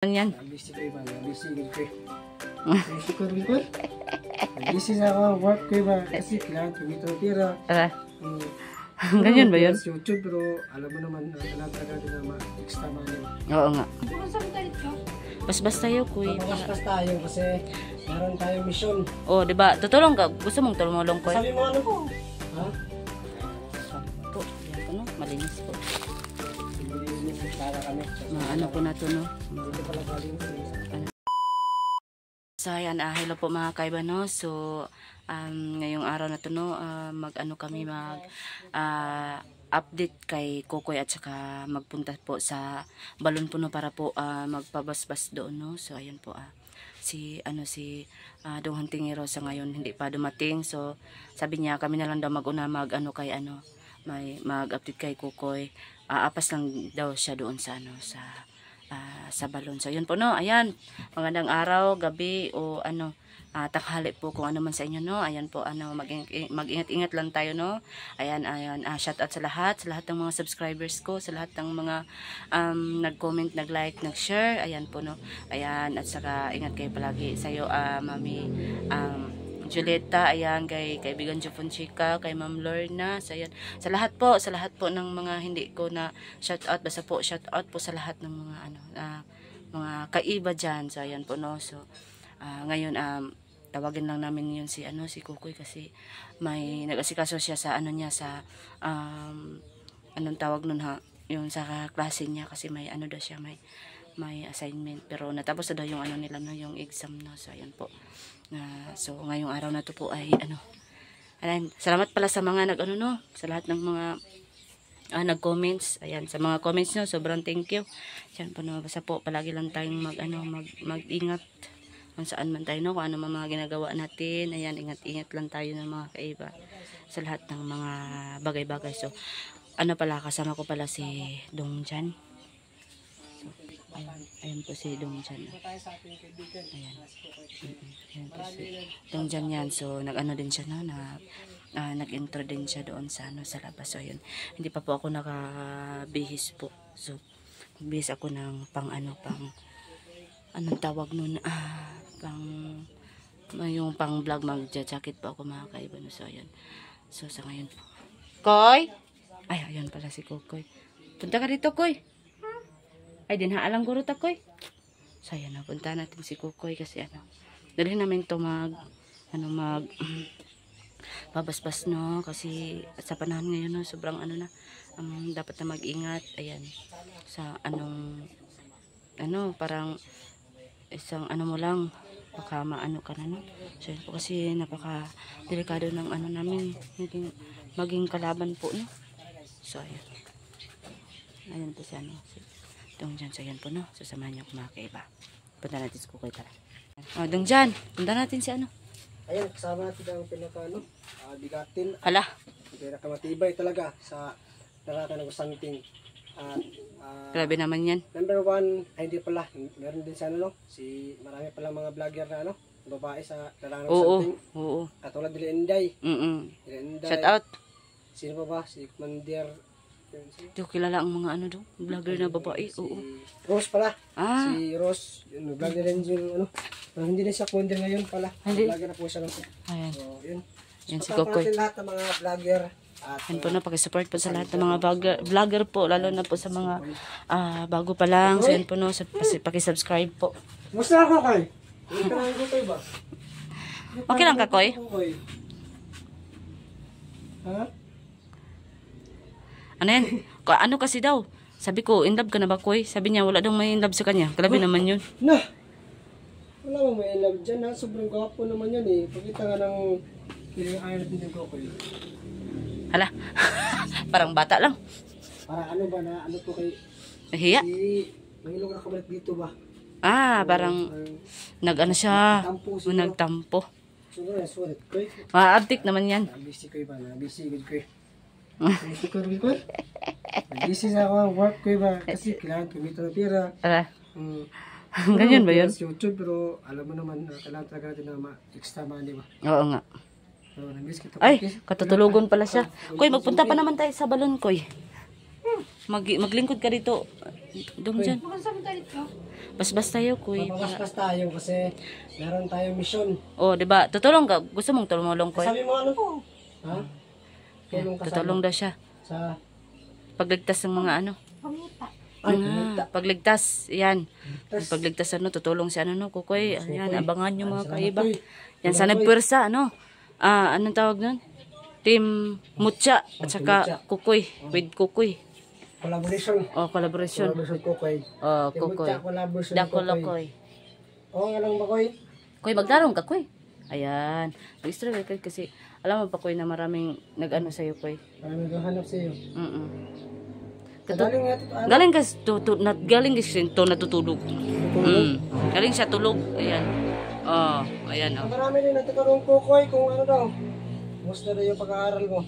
Yan. Busy ko iba, busy ko. Busy ko rin ko. Busy sa ako, work ko iba. Kasi kailangan kumita ng pera. Ganyan ba yun? YouTube, pero alam mo naman, kailangan talaga din na extra money. Oo nga. Bas-bas tayo, kuy. Bas-bas tayo kasi meron tayong mission. Oh, di ba? Tutulong ka. Gusto mong tumulong, kuy? Sabi mo ano po? Ha? Po, yan po, no? Malinis po. Para kami. Ano po na to, no? Dito pala galing. So, ayan, hello po mga kaiba, no? So, ngayong araw na to, no, kami update kay Kokoy at saka magpunta po sa Balon Puno para po magpabasbas doon, no? So, ayan po, si Dong Hunting Rosa ngayon hindi pa dumating. So, sabi niya kami na lang daw mag-una mag-update kay Kokoy. Apas lang daw siya doon sa sa balon. So yun po, no. Ayan, magandang araw, gabi o tanghali po kung ano man sa inyo, no. Ayan po, mag-ingat-ingat lang tayo, no. Ayan, shout out sa lahat ng mga subscribers ko, sa lahat ng mga nag-comment, nag-like, nag-share. Ayan po, no. Ayan, at saka ingat kayo palagi sa iyo, Mami Julieta, ayan, kay kaibigan Jofonchika, kay Ma'am Lorna, so ayan, sa lahat po ng mga hindi ko na shout out, basta po shout out po sa lahat ng mga mga kaiba diyan. So ayan po, no. So ngayon tawagin lang namin yun si Kukoy kasi may nag-asikaso siya sa sa anong tawag nun, yung sa klase niya kasi may daw siya, may assignment, pero natapos na daw yung nila, no, yung exam, no. So ayan po. So ngayong araw na to po ay salamat pala sa mga sa lahat ng mga nag-comments. Ayan, sa mga comments nyo, sobrang thank you. Diyan po, no, basta po palagi lang tayong mag-ingat kung saan man tayo, no, kung ano mga ginagawa natin. Ayan, ingat-ingat lang tayo ng mga kaiba sa lahat ng mga bagay-bagay. So pala, kasama ko pala si Dong Jan. Ayan po si Dong Jan. Ayan. Ayan po si Dong Jan yan. So din siya, no, nag-intro din siya doon sa sa labas. So ayun, hindi pa po ako nakabihis po. So magbihis ako ng anong tawag nun, yung pang vlog, mag-jacket po ako mga kaiba, no. So ayun. So sa ngayon po, Koy! Ay, ayun pala si Kokoy. Punta ka dito, Koy. Ay, dinhaalang guro ta, Koy. So ayan, punta natin si Kokoy kasi dalhin namin to babasbas, no, kasi sa panahon ngayon, no, sobrang dapat na mag-ingat. Ayan, sa parang isang mo lang baka ka na, no. So yun po, kasi napaka delikado ng namin maging kalaban po, no. So ayan po si Dong Jan. So ayan po, no, sasamahan niyo mga kaiba. Punta natin si Kukoy, tara. Dong Jan, punta natin si Ayan, kasama natin ang bigatin. Hala. Pinakamatibay talaga sa nakaka ng something. Grabe naman yan. Number 1, ay hindi pala. Meron din sa marami pala mga vlogger na babae sa nakaka ng something. Oo. Katulad nila Inday. Shout out. Sino pa ba? Si Commander. Hindi ko kilala ang mga vlogger na babae. Oo. Rose pala. Si Rose, vlogger din yung hindi na siya Commander ngayon pala. Vlogger na po siya. Ayan. So, yun. Yan si Kokoy. Lahat ng mga vlogger. Yan po, na pakisupport po sa lahat ng mga vlogger po, lalo na po sa mga bago pa lang. So yan po, no, pakisubscribe po. Musta ako, Koy? Hindi ka lang Kokoy ba? Okay lang ka, Koy? Ha? Ano yan? Ano kasi daw? Sabi ko, in love ka na ba, Koy? Sabi niya, wala daw may in love sa kanya. Grabe naman yun. Nah! Wala mo may in love dyan, ha? Sobrang gwapo naman yan, eh. Pagkita nga ng kiling ayaw natin ng Kokoy. Hala. Parang bata lang. Para ba na, to kay... Nahiya? Nangilong na kabalik dito ba? Parang siya. Nagtampo. Sulit, Koy. Maabtik naman yan. Busy ko iba, busy ko, Koy. Busy ko rin, Koy. Busy sa ako, work ko iba. Kasi kailangan kumita ng pera. Ganyan ba yun? YouTube, pero alam mo naman, kailangan talaga natin na extra money ba? Oo nga. Ay, katutulugon pala siya. Koy, magpunta pa naman tayo sa balon, Koy. Maglingkod ka dito. Dong dyan. Bas-bas tayo, kuy. Mapapaspas tayo kasi meron tayong mission. Oh, di ba? Tutulong ka. Gusto mong tumulong, kuy? Sabi mo ano po? Ha? Tulong ka Tutulong daw siya. sa Pagligtas ng mga ano. ay, kumita. Pagligtas. Yan. Pagligtas tutulong si kukoy. Ayan, abangan nyo mga kaiba. Yan, sa nagpwersa, anong tawag nun? Team Mucha at saka Kukoy. With Kukoy. Collaboration. Collaboration. Collaboration Kukoy. Kukoy. Collaboration Dako Kukoy. Lokoy. Nga lang ba, Koy? Koy, magdarong ka, Koy. Ayan. Mag-extra ka kasi alam mo pa, Koy, na maraming nag-ano sa'yo, Koy. Maraming naghahanap sa'yo. Galing galing kasi to natutulog. Galing siya tulog. Ayan. Ayan. Marami din nagtatanong Kukoy kung ano daw. Musta daw yung pag-aaral mo?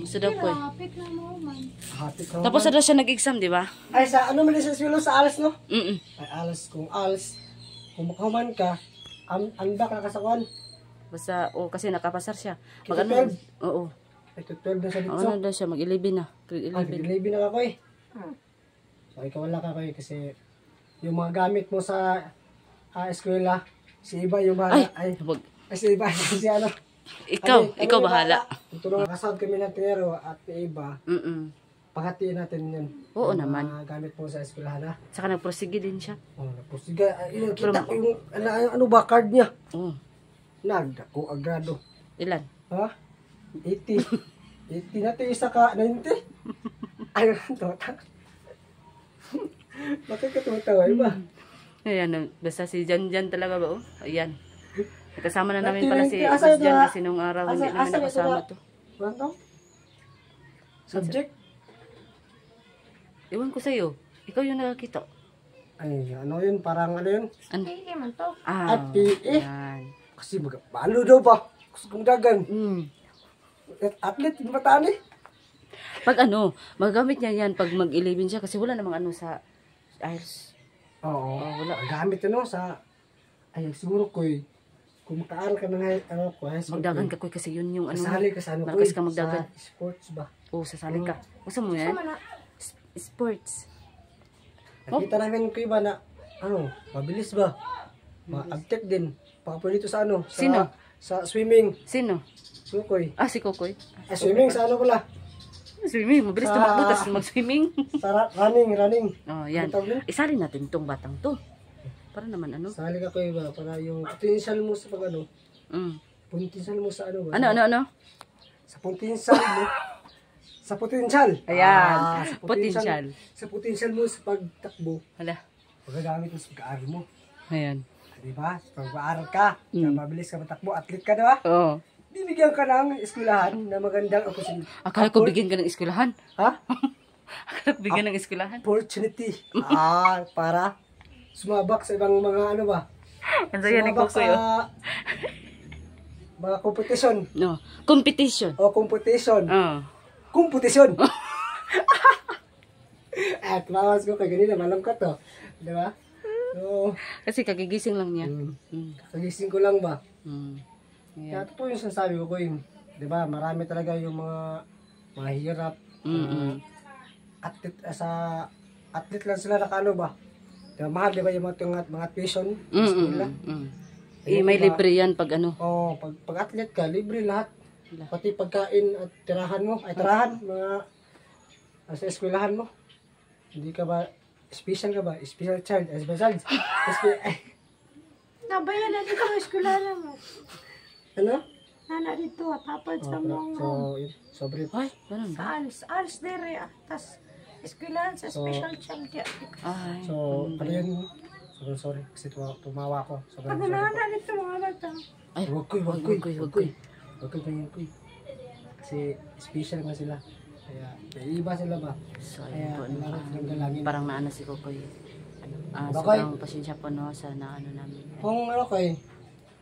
Musta daw, Koy. Hapit na Tapos na siya nag-exam, di ba? Ay, sa ano man sa eskwela sa ALS, no? Ay, ALS. Kung makahuman ka, andak na kasakuan. Basta, kasi nakapasar siya. Kita Mag-ano? 12? Oo. Ay, 12 na sa dito. Ano daw siya? Mag-11 na. Grade 11. Grade 11 na ka, Koy. So, ikaw wala ka, Koy, kasi yung mga gamit mo sa eskwela, si iba yung bahala. Wag. Si iba, si ano. Ikaw bahala. Tulong kasad kami ng tinero at ni iba. Paghatiin natin yun. Oo yung naman. mga gamit mo sa eskwelahan, ha? Saka nagprosige din siya. Sige, kita ko yung, ano ba, card niya. Nagdako, agrado. Ilan? Ha? 80. 80 na ito, isa ka, 90. Ay, tota. Bakit ka tumatawa, iba? Ayan, basta si Jan talaga ba, Ayan. Kasama na namin 90, pala si asa Mas Jan ito kasi nung araw hindi namin asa ito nakasama na? to. Ano to? Subject? Iwan ko sa'yo. Ikaw yung nakakita. Ay, ano yun? Parang ano yun? Ano? PE man to. At PE. Yan. Kasi paano daw ba? Gusto kong dagan. Mm. Athlete, yung bataan eh. Pag magamit niya yan pag mag-11 siya kasi wala namang sa IELTS. Oo, wala. Gamit sa, siguro ko kung makaaral ka ng high school. Magdagan ka koy kasi yun yung Kasali ka sa malakas ka magdagan. Sa sports ba? Oo, sasali ka. Gusto mo yan? Sports. Nakita namin ko iba na, mabilis ba? Ma-uptake din. Pakapunin dito sa Sino? Sa swimming. Sino? Sukoy. Si Kokoy. Swimming sa pala? Swimming. Mabilis tumakbo tapos mag-swimming. Sa running. Yan. Isali natin tong batang to. Para naman Sali ka ko iba. Para yung potential mo sa pag potential mo sa ba? Ano? Sa potential mo. Sa potential. Ayan. Sa Potential. Sa potential mo sa pagtakbo. Hala. Pagkagamit mo sa pag-aaral mo. Ayan. Diba? Sa pag-aaral ka. Mabilis ka matakbo. Athlete ka, diba? Oo. Bibigyan ka ng eskwelahan na magandang opportunity. Akala ko bigyan ka ng eskwelahan. Ha? Akala ko bigyan ng eskwelahan. Opportunity. Para sumabak sa ibang mga Ang saya ni sumabak Kokoy. sa mga competition. No. Competition. O competition. Competition. At mawas ko kay ganina, malam ka to. Diba? So, Kasi kagigising lang niya. kagising ko lang ba? Ayan. Kaya ito po yung sinasabi ko yung, di ba, marami talaga yung mga hirap. Athlete lang sila nakano ba? Diba, mahal, di ba, yung mga tuition? May libre yan pag pag athlete ka, libre lahat. Pati pagkain at tirahan mo. Mga sa eskwelahan mo. Hindi ka ba, special ka ba? Special child. Nabayan na dito ang eskwela mo. Ano? Nana dito, tapos sa mga Sobre. Ay, ganun ba? alis dere. Tas eskwelahan sa special child. Ay. So, ano yun? Sorry. Kasi tumawa ko. Sobrang Pag sorry po. nana dito mga bata. Ay, Wag ko. Kasi special nga sila. Kaya iba sila ba? So, Kaya ayun po, kailangan silang galangin. parang naano si Kokoy. Kokoy? Sobrang pasensya po sa naano namin.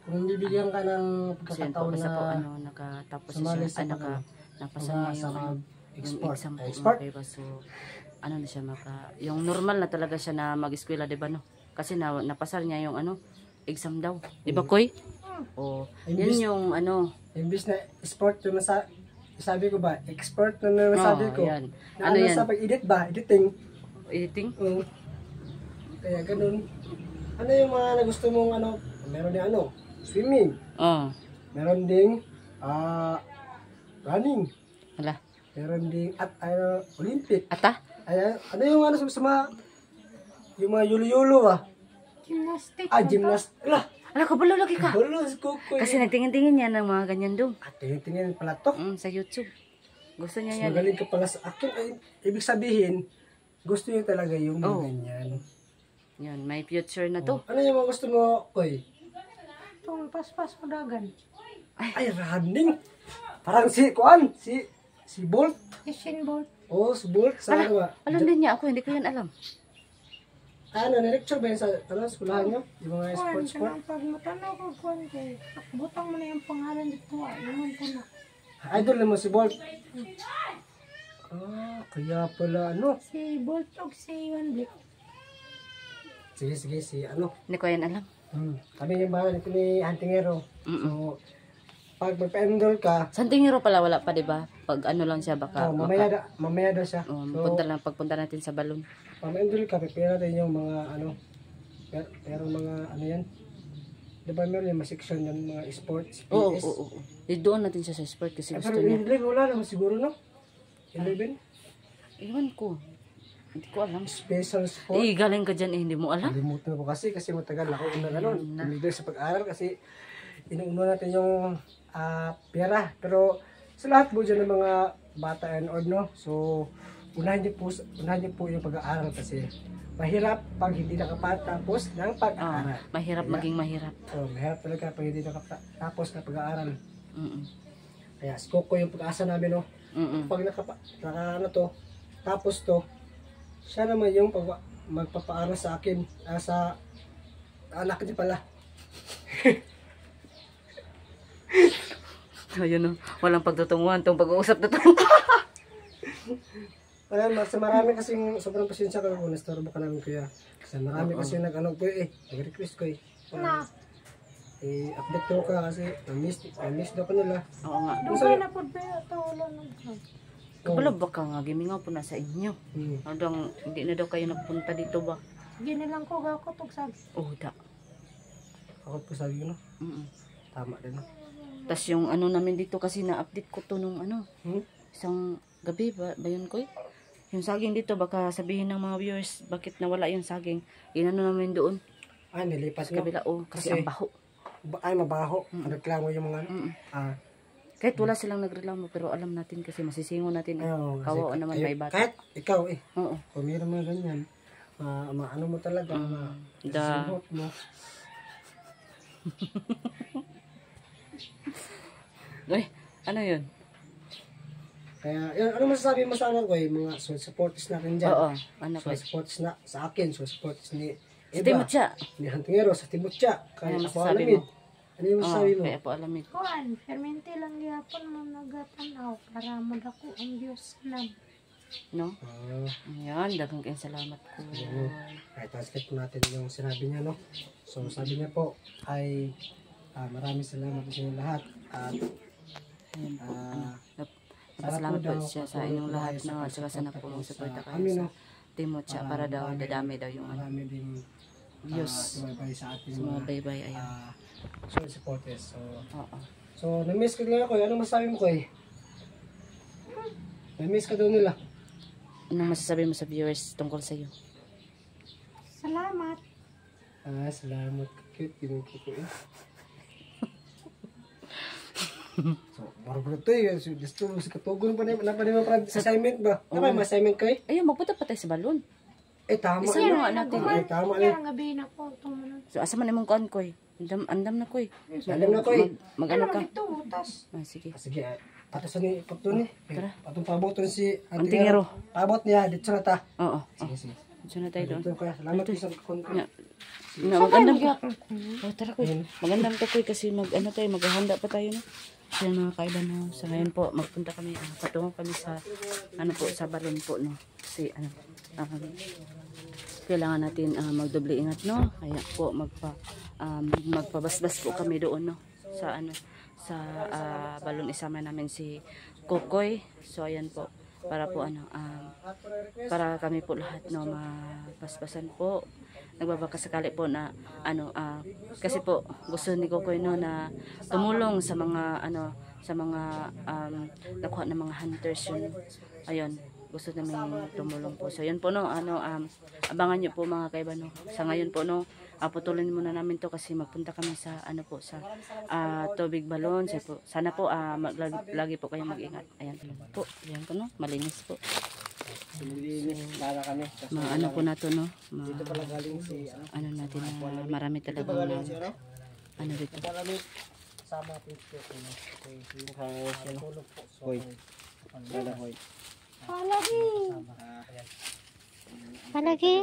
Kung bibigyan ka ng Kasi yan po, pagkakataon basta po na nakatapos sumali siya, sa napasa niya yung export. exam po, Export? mga kaiba. So, na siya yung normal na talaga siya na mag-eskwela, di ba no? Kasi napasar niya yung exam daw. Di ba, Koy? O, yan Imbis- yung Imbis na sport yun sa sabi ko ba, expert na naman sabi ko. Yan. Na Ano ano yan? sa pag-edit ba? Editing. Editing? Kaya ganun. Ano yung mga nagusto mong ano? Meron din ano? Swimming. Oh. Meron ding running. Wala. Meron ding Olympic. Ata? Ayan, ano yung ano sa mga yung mga yulo-yulo ba? Gymnastic. Gymnast. Ala, Ala, kabalo lagi ka. balos kukoy. Kasi nagtingin-tingin yan ng mga ganyan doon. Tingin-tingin pala to. Sa YouTube. Gusto niya Mas yan. magaling ka pala sa akin. Ay, ibig sabihin, gusto niyo talaga yung mga Oh. ganyan. Yan, may future na to. Ano yung mga gusto mo, Koy? Itong paspas padagan. Ay, running. Parang Kuan, si Bolt. Fishing boat. Oh, si Bolt. Sa ano ba? Alam din niya ako, hindi ko yan alam. Ano, na-lecture ba yun sa skulahan nyo? Yung mga Kuan, sports sa ko? mga pagmatanaw ko, kuan kay. Butang mo na yung pangalan dito. Naman ko na. Idol naman si Bolt. Kaya pala ano. Si Bolt o si Iwan Blick. Sige, si ano. Hindi ko yan alam. Kami yung bahala nito ni Antingero. So, pag magpa-enroll ka, Santingero pala wala pa, di ba? Pag ano lang siya, baka... mamaya daw siya. Pagpunta natin sa balon. Pag ma-enroll ka, pipira natin yung mga ano, pero mga ano yan. Di ba meron yung mga section ng mga sports, PS? Oo. Doon natin siya sa sport kasi gusto Pero niya. in 11, wala naman siguro, no? 11? Iwan ko. Hindi ko alam. Special sport. Galing ka dyan hindi mo alam. Kalimutan ko kasi matagal ako una ganun. Tumigil sa pag-aaral kasi inuuna natin yung pera. Pero sa lahat po dyan ng mga bata and old, no? So, unahin niyo po yung pag-aaral kasi mahirap pag hindi nakapatapos ng pag-aaral. Mahirap maging mahirap. Mahirap talaga pag hindi nakapatapos ng pag-aaral. Mm-mm. Kaya ko yung pag-asa namin, no? Mm-mm. Pag tapos to, siya naman yung magpapaaral sa akin, sa anak niya pala. Ayun o. Walang pagtutunguhan tong pag-uusap na to. Marami kasing sobrang pasensya ko kung nastorbo ka namin kuya. Kasi marami kasi nag-request ko eh. Update ko ka kasi na-miss daw ko nila. Oo nga. Dugay na po ba ito? Wala na dyan. Kabalo ba ka nga? Gimingaw po na sa inyo. Hmm. Hanggang hindi na daw kayo nagpunta dito ba? Ginilang ko gako tog sag. Oh, da. Ako po sabi ko, no? Tama din, no? Tapos yung ano namin dito kasi na-update ko to nung isang gabi ba yun ko? Yung saging dito baka sabihin ng mga viewers bakit nawala yung saging. Inano namin doon. Nilipas Sa kabila kasi ang baho. Mabaho. Reklamo yung mga Kahit wala silang nagreklamo pero alam natin kasi masisingo natin. Kawawa naman may bata. Kahit ikaw Oo. kung mayroon mga ganyan, ano mo talaga, Da. mo. Ay, ano yun? Kaya, yun, ano masasabi mo sa ano ko mga supporters natin dyan? Oo, ano ko? Supporters na sa akin, supporters ni Sa Timotya. ni Hantingero, sa Timotya. Kaya Ano ako masasabi alamid. mo? Ano yung masasabi mo? Kaya po alamid. Kuan, fermente lang gyapon mo nagatanaw para madako ang Dios nam. No? Ah, Ayan, dagang kayong salamat ko. Kahit translate po natin yung sinabi niya, no? So, sabi niya po ay maraming salamat sa inyo lahat. At Ayan po. sana Salamat po po daw siya sa patuloy inyong po lahat tayo sa na at saka sana po pagsuporta mong suporta sa kayo amin, sa no? Timotya para daw dadami daw yung ano. Marami ding Views. sumabay sa ating Sa mga baybay, ayan. supporters. Oo. So, na-miss ko lang ako. Ano masabi mo ko eh? Na-miss ka daw nila. Anong masasabi mo sa viewers tungkol sa iyo? Salamat. Salamat. Cute. Kinuki ko eh. So, marunong ito eh. Gusto mo sa katugon pa na mo para assignment ba? Ano ba yung assignment ko eh? Ayun, magpunta pa tayo sa balon. Tama. Isa nga natin. Tama Kaya eh. ang gabi na ko tumunan. So, asa man imong kuan ko eh. Andam na ko eh. Alam na ko eh. Mag-ano ka? Ito utas. Sige. Sige, patasan ni Patun eh. Tara. Patun paboton si Antingero. Pabot niya, dito na ta. Oo. Sige. Diyan na tayo doon. Dito kaya. Salamat po sa kontra. Magandang ka. Oh, tara ko. Magandang ka ko kasi mag-ano tayo, maghahanda pa tayo no. Kaya mga kailan no. Sa ngayon po, magpunta kami, patungo kami sa ano po, sa balon po no. Kasi ano, kailangan natin magdoble ingat no. Kaya po magpabasbas po kami doon no. Sa ano, sa balon isama namin si kukoy. So ayan po, para po ano, para kami po lahat no mapaspasan po. Nagbabaka sakali po na ano, kasi po gusto ni Kukoy no na tumulong sa mga ano, sa mga nakuha ng mga hunters yun. Ayun, gusto namin tumulong po. So yun po no, ano, abangan nyo po mga kaiba no. Sa ngayon po no, putulin muna namin to kasi magpunta kami sa ano po, sa tubig balon. So, po, sana po lagi po kayo mag-ingat. Ayan po, ayan po no, malinis po. Nilinis para kami. Mga ano po na to no, Dito pala galing si ano natin na marami talaga ano dito. Marami sama picture ko no. Tulog po. Hoy. Palagi. Palagi.